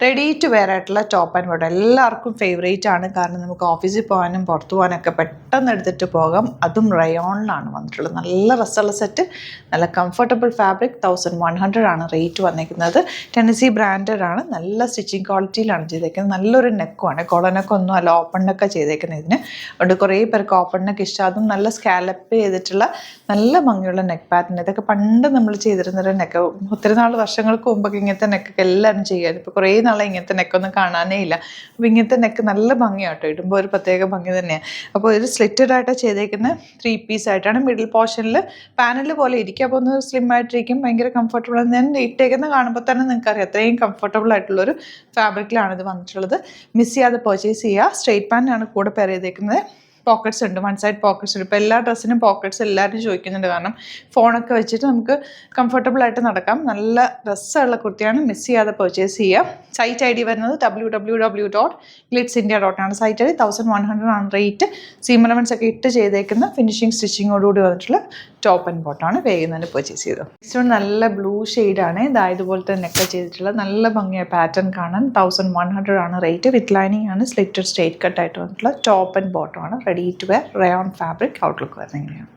Ready to wear ആയിട്ടുള്ള top and bottom എല്ലാവർക്കും favourite ആണ്. കാരണം നമുക്ക് ഓഫീസിൽ പോകാനും പുറത്തു പോകാനൊക്കെ പെട്ടെന്ന് എടുത്തിട്ട് പോകാം. അതും റയോണിലാണ് വന്നിട്ടുള്ളത്. നല്ല രസമുള്ള സെറ്റ്, നല്ല കംഫർട്ടബിൾ ഫാബ്രിക്. 1100 ആണ് റേറ്റ് വന്നിരിക്കുന്നത്. ടെന്നസി ബ്രാൻഡഡ് ആണ്. നല്ല സ്റ്റിച്ചിങ് ക്വാളിറ്റിയിലാണ് ചെയ്തേക്കുന്നത്. നല്ലൊരു നെക്കുമാണ്, കോളർ നെക്കൊന്നും അല്ല, ഓപ്പൺ നെക്കാണ് ചെയ്തേക്കുന്നത് ഇതിന്. അതുകൊണ്ട് കുറേ പേർക്ക് ഓപ്പൺ നെക്ക് ഇഷ്ടം. അതും നല്ല സ്കാലപ്പ് ചെയ്തിട്ടുള്ള നല്ല ഭംഗിയുള്ള നെക്ക് പാറ്റേൺ. ഇതൊക്കെ പണ്ട് നമ്മൾ ചെയ്തിരുന്നൊരു നെക്ക്. ഒത്തിരി നാൾ വർഷങ്ങൾക്ക് മുമ്പൊക്കെ ഇങ്ങനത്തെ നെക്കൊക്കെ എല്ലാവരും ചെയ്യാറ്. ഇപ്പോൾ കുറേ നാളെ ഇങ്ങനത്തെ നെക്കൊന്നും കാണാനേ ഇല്ല. അപ്പോൾ ഇങ്ങനത്തെ നെക്ക് നല്ല ഭംഗിയാട്ടോ, ഇടുമ്പോൾ ഒരു പ്രത്യേക ഭംഗി തന്നെയാണ്. അപ്പോൾ ഒരു സ്ലിറ്റഡ് ആയിട്ട് ചെയ്തേക്കുന്ന 3 പീസ് ആയിട്ടാണ്. മിഡിൽ പോർഷനിൽ പാനൽ പോലെ ഇരിക്കും. അപ്പോൾ ഒന്ന് സ്ലിം ആയിട്ടിരിക്കും, ഭയങ്കര കംഫർട്ടബിൾ. ഞാൻ ഇട്ടേക്കുന്ന കാണുമ്പോൾ തന്നെ നിങ്ങൾക്കറിയാം അത്രയും കംഫർട്ടബിൾ ആയിട്ടുള്ളൊരു ഫാബ്രിക്കിലാണ് ഇത് വന്നിട്ടുള്ളത്. മിസ് ചെയ്യാതെ പർച്ചേസ് ചെയ്യുക. സ്ട്രെയിറ്റ് പാൻ്റാണ് കൂടെ പെയർ ചെയ്തേക്കുന്നത്. പോക്കറ്റ്സ് ഉണ്ട്, 1 സൈഡ് പോക്കറ്റ്സ് ഉണ്ട്. ഇപ്പോൾ എല്ലാ ഡ്രസ്സിനും പോക്കറ്റ്സ് എല്ലാവരും ചോദിക്കുന്നുണ്ട്. കാരണം ഫോണൊക്കെ വെച്ചിട്ട് നമുക്ക് കംഫർട്ടബിൾ ആയിട്ട് നടക്കാം. നല്ല രസമുള്ള കുർത്തിയാണ്. മിസ് ചെയ്യാതെ പർച്ചേസ് ചെയ്യുക. സൈറ്റ് ഐ ഡി വരുന്നത് www.glitzindia.in ആണ്. സൈറ്റ് ഐ ഡി 1100 ആണ് റേറ്റ്. സീം എലമെൻറ്റ്സ് ഒക്കെ ഇട്ട് ചെയ്തേക്കുന്ന ഫിനിഷിങ് സ്റ്റിച്ചിങ്ങോടുകൂടി വന്നിട്ടുള്ള ടോപ്പ് ആൻഡ് ബോട്ടമാണ്. വേഗം തന്നെ പർച്ചേസ് ചെയ്തത്. നെക്സ്റ്റ് വൺ നല്ല ബ്ലൂ ഷെയ്ഡാണ്. ഇതുപോലത്തെ നെക്ക് ചെയ്തിട്ടുള്ള നല്ല ഭംഗിയായ പാറ്റേൺ കാണാൻ. 1100 ആണ് റേറ്റ്. വിത്ത് ലൈനിങ് ആണ്. സ്ലിറ്റഡ് സ്ട്രേറ്റ് കട്ട് ആയിട്ട് വന്നിട്ടുള്ള ടോപ്പ് ആൻഡ് ബോട്ടമാണ്. Ready to wear rayon fabric. Outlook വരുന്നത് എങ്ങനെയാണ്?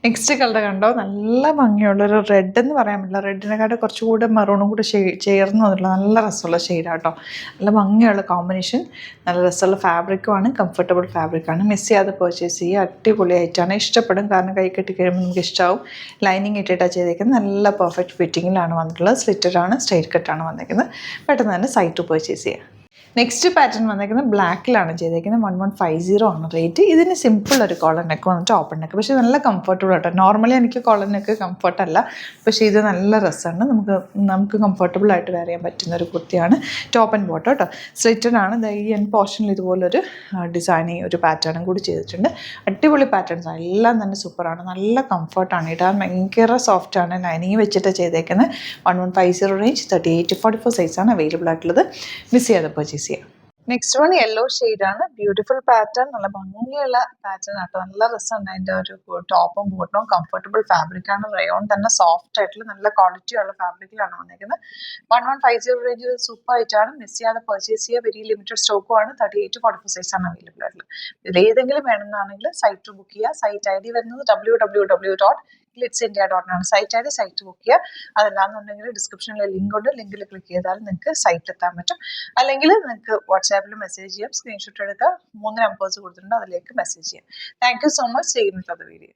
നെക്സ്റ്റ് കളർ കണ്ടോ, നല്ല ഭംഗിയുള്ളൊരു റെഡ് എന്ന് പറയാൻ പറ്റില്ല, റെഡിനെക്കാട്ട് കുറച്ചുകൂടെ മെറൂണും കൂടെ ചേർന്ന് വന്നിട്ടുള്ള നല്ല രസമുള്ള ഷെയ്ഡാട്ടോ. നല്ല ഭംഗിയുള്ള കോമ്പിനേഷൻ, നല്ല രസമുള്ള ഫാബ്രിക്കുമാണ്, കംഫർട്ടബിൾ ഫാബ്രിക്കാണ്. മിസ് ചെയ്യാതെ പർച്ചേസ് ചെയ്യുക. അടിപൊളിയായിട്ടാണ്, ഇഷ്ടപ്പെടും. കാരണം കൈ കെട്ടി കഴിയുമ്പോൾ നമുക്ക് ഇഷ്ടമാവും. ലൈനിങ് ഇട്ടിട്ടാണ് ചെയ്തേക്കുന്നത്. നല്ല പെർഫെക്റ്റ് ഫിറ്റിങ്ങിലാണ് വന്നിട്ടുള്ളത്. സ്ലിറ്റഡാണ്, സ്ട്രൈറ്റ് കട്ടാണ് വന്നിരിക്കുന്നത്. പെട്ടെന്ന് തന്നെ സൈറ്റ് പർച്ചേസ് ചെയ്യുക. നെക്സ്റ്റ് പാറ്റേൺ വന്നിരിക്കുന്നത് ബ്ലാക്കിലാണ് ചെയ്തേക്കുന്നത്. 1150 ആണ് റേറ്റ്. ഇതിന് സിമ്പിൾ ഒരു കോളർ നെക്ക് വന്നിട്ട് ഓപ്പൺ നെക്ക്, പക്ഷേ നല്ല കംഫർട്ടബിൾ ആട്ടോ. നോർമലി എനിക്ക് കോളർ നെക്ക് കംഫർട്ടല്ല, പക്ഷേ ഇത് നല്ല രസമാണ്. നമുക്ക് കംഫർട്ടബിൾ ആയിട്ട് വെയർ ചെയ്യാൻ പറ്റുന്ന ഒരു കുർത്തിയാണ്. ടോപ്പ് ആൻഡ് ബോട്ടം കേട്ടോ. സ്ലിറ്റഡ് ആണ്. ഈ എൻഡ് പോർഷനിൽ ഇതുപോലൊരു ഡിസൈനിങ് ഒരു പാറ്റേണും കൂടി ചെയ്തിട്ടുണ്ട്. അടിപൊളി പാറ്റേൺസാണ്, എല്ലാം തന്നെ സൂപ്പറാണ്. നല്ല കംഫർട്ടാണ്, ഇടാൻ ഭയങ്കര സോഫ്റ്റാണ്. ലൈനിങ് വെച്ചിട്ട് ചെയ്തേക്കുന്നത്. 1150 റേഞ്ച്. 38-44 സൈസാണ് അവൈലബിൾ ആയിട്ടുള്ളത്. മിസ് ചെയ്യാതെ പർച്ചേസ് ചെയ്യാം. നെക്സ്റ്റ് വൺ യെല്ലോ ഷെയ്ഡാണ്. ബ്യൂട്ടിഫുൾ പാറ്റേൺ, നല്ല ഭംഗിയുള്ള പാറ്റേൺ ആട്ടോ. നല്ല രസമുണ്ട്. അതിൻ്റെ ഒരു ടോപ്പും ബോട്ടവും കംഫർട്ടബിൾ ഫാബ്രിക്കാണ്. റയോൺ തന്നെ സോഫ്റ്റ് ആയിട്ടുള്ള നല്ല ക്വാളിറ്റി ഉള്ള ഫാബ്രിക്കിലാണ് വന്നിരിക്കുന്നത്. 1150 റേഞ്ച് സൂപ്പർ ആയിട്ടാണ്. മിസ് ചെയ്യാതെ പർച്ചേസ് ചെയ്യുക. വെരി ലിമിറ്റഡ് സ്റ്റോക്കുമാണ്. 38-44 സൈസാണ് അവൈലബിൾ ആയിട്ടുള്ളത്. ഇതിൽ ഏതെങ്കിലും വേണമെന്നാണെങ്കിൽ സൈറ്റ് ബുക്ക് ചെയ്യുക. സൈറ്റ് ഐ ഡി വരുന്നത് www.glitzindia.in ആണ്. Site I D, site book ചെയ്യുക. അതല്ലാന്നുണ്ടെങ്കിൽ ഡിസ്ക്രിപ്ഷനിലെ ലിങ്ക് ഉണ്ട്, ലിങ്കിൽ ക്ലിക്ക് ചെയ്താൽ നിങ്ങൾക്ക് സൈറ്റ് എത്താൻ പറ്റും. അല്ലെങ്കിൽ നിങ്ങൾക്ക് വാട്സാപ്പിൽ മെസ്സേജ് ചെയ്യാം. സ്ക്രീൻഷോട്ട് എടുക്കുക. 3 നമ്പേഴ്സ് കൊടുത്തിട്ടുണ്ട്, അതിലേക്ക് മെസ്സേജ് ചെയ്യാം. Thank you so much. ചെയ്യുന്നത് വീഡിയോ.